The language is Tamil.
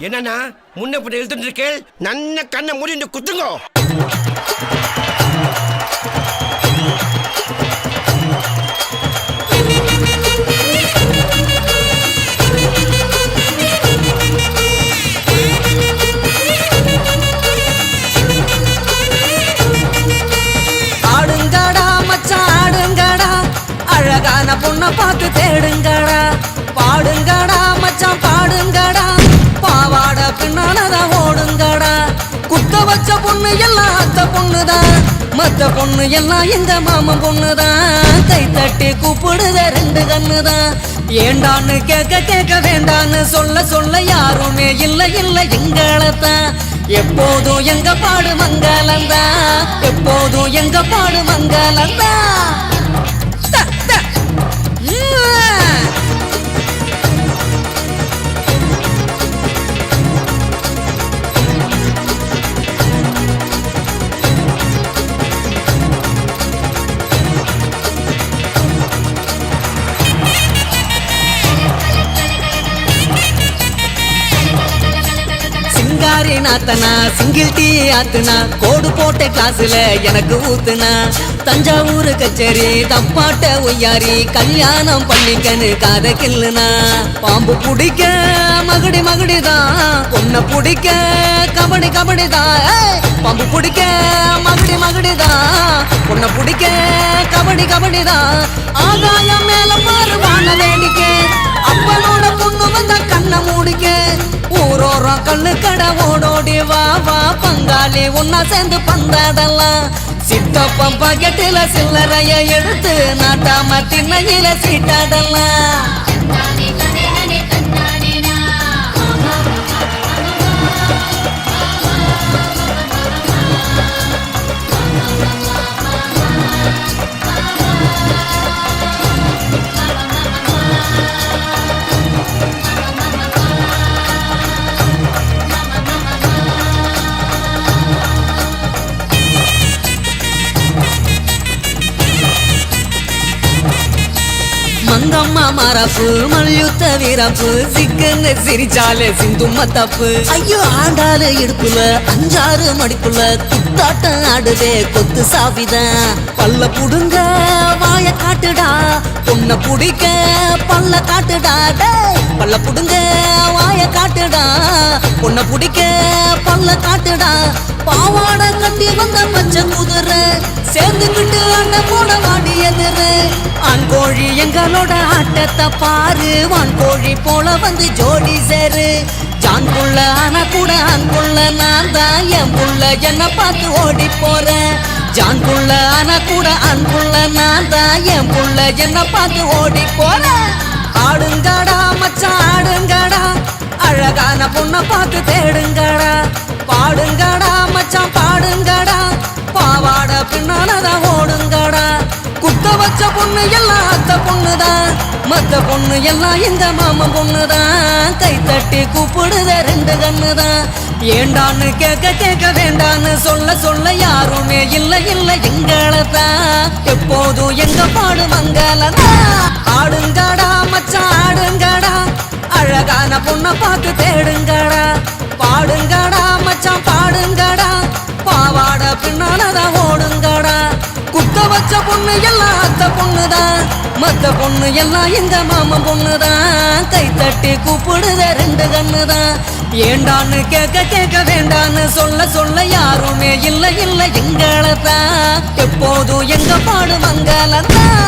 என்னன்னா முன்ன பின்ன எழுத்துட்டு இருக்கேன் நன்ன கண்ணை மூடி குத்துங்கோ. ஆடுங்கடா மச்சான் ஆடுங்கடா, அழகான பொண்ணை பார்த்து தேடுங்கடா. பாடுங்கடா மச்சான் பாடுங்கடா, பாவாட பின்னாலதான் ஓடுங்கடா. குத்த வச்ச பொண்ணு எல்லாம் அத்த பொண்ணுதான், மத்த பொண்ணு எல்லாம் எங்க மாமன் பொண்ணுதான். கை தட்டி கூப்பிடுத ரெண்டு கண்ணுதான். ஏண்டான்னு கேட்க கேட்க வேண்டான்னு சொல்ல சொல்ல யாருமே இல்ல இல்ல எங்களத்தான். எப்போதும் எங்க பாடு மங்களந்தான், எப்போதும் எங்க பாடு மங்களந்தான். சிங்காரி நாத்தனா சிங்கிள் டீ ஆத்துனா, கோடு போட்ட கிளாஸ்ல எனக்கு ஊத்துனா. தஞ்சாவூர் கச்சேரி தப்பாட்ட ஒய்யாரி, கல்யாணம் பண்ணிக்கன்னு காத கில்லுனா. பாம்பு பிடிக்க மகுடி மகுடிதான், பொண்ணை பிடிக்க கபடி கபடிதான். பாம்பு பிடிக்க மகுடி மகுடிதான், பொண்ணை பிடிக்க கபடி கபடிதான். ஆகாயம் மேல மாறுவான வேடிக்கை, அப்பனோட பொண்ணு வந்த கண்ணை மூடிக்க. ஊரோரம் கண்ணு கடை ஓடோடி வா வா பங்காளி ஒன்னா சேர்ந்து பந்தாடலாம். சித்தப்பம் பாக்கெட்டில சில்லறைய எடுத்து நாட்டாம திண்ணையில சீட்டாடலாம். மங்கம்மா மரப்பு மல்யுத்த வீரப்பு, சிக்கன்னு சிரிச்சாலே சிந்தும்ம தப்பு. ஐயோ ஆண்டாளு இடுப்புல அஞ்சாறு மடிப்புல, குத்தாட்டம் ஆடுதே கொத்து சாவிதான். பல்ல புடுங்க வாய காட்டுடா, பொண்ணை புடிக்க பல்ல காட்டுடா. பல்ல புடுங்க வாய காட்டுடா, பொண்ணை புடிக்க பல்ல காட்டுடா. பாவாட கட்டி வந்த பச்சை குதிரை, சேர்ந்துக்கிட்டு அண்ணன் போட வாடி எதிரு. ஆண் கோழி எங்களோட ஆட்டத்தை பாரு, வான் கோழி போல வந்து ஜோடி சேரு. ஜான் புள்ள ஆனா கூட ஆண் புள்ள நான் தான், என் புள்ள என்ன பார்த்து ஓடி போறேன். ஜான் புள்ள ஆனா கூட ஆண் புள்ள நான் தான், என் புள்ள என்ன பார்த்து ஓடி போறேன். ஆடுங்கடா மச்சான் ஆடுங்கடா, அழகான பொண்ணை பார்த்து தேடுங்கடா. பாடுங்கடா மச்சான் பாடுங்கடா, பாவாட பின்னாலதான் ஓடுங்கடா. குத்த வச்ச பொண்ணு எல்லாம் அத்த பொண்ணுதான், மத்த பொண்ணு எல்லாம் எங்க மாமன் பொண்ணுதான். கை தட்டி கூப்பிடுத ரெண்டு கண்ணுதான். ஏண்டான்னு கேட்க கேட்க வேண்டான்னு சொல்ல சொல்ல யாருமே இல்ல இல்ல எங்களத்தான். எப்போதும் எங்க பாடு மங்களதான். ஆடுங்கடா மச்சான் ஆடுங்கடா, அழகான பொண்ணை பார்த்து தேடுங்கடா. பாடுங்கடா பொண்ணு எல்லாம் அத்தை பொண்ணுதான், மத்த பொண்ணு எல்லாம் எங்க மாமன் பொண்ணுதான். கை தட்டி கூப்பிடுத ரெண்டு கண்ணுதான். ஏண்டான்னு கேட்க கேட்க வேண்டான்னு சொல்ல சொல்ல யாருமே இல்ல இல்ல எங்களத்தான். எப்போதும் எங்க பாடு மங்களத்தான்.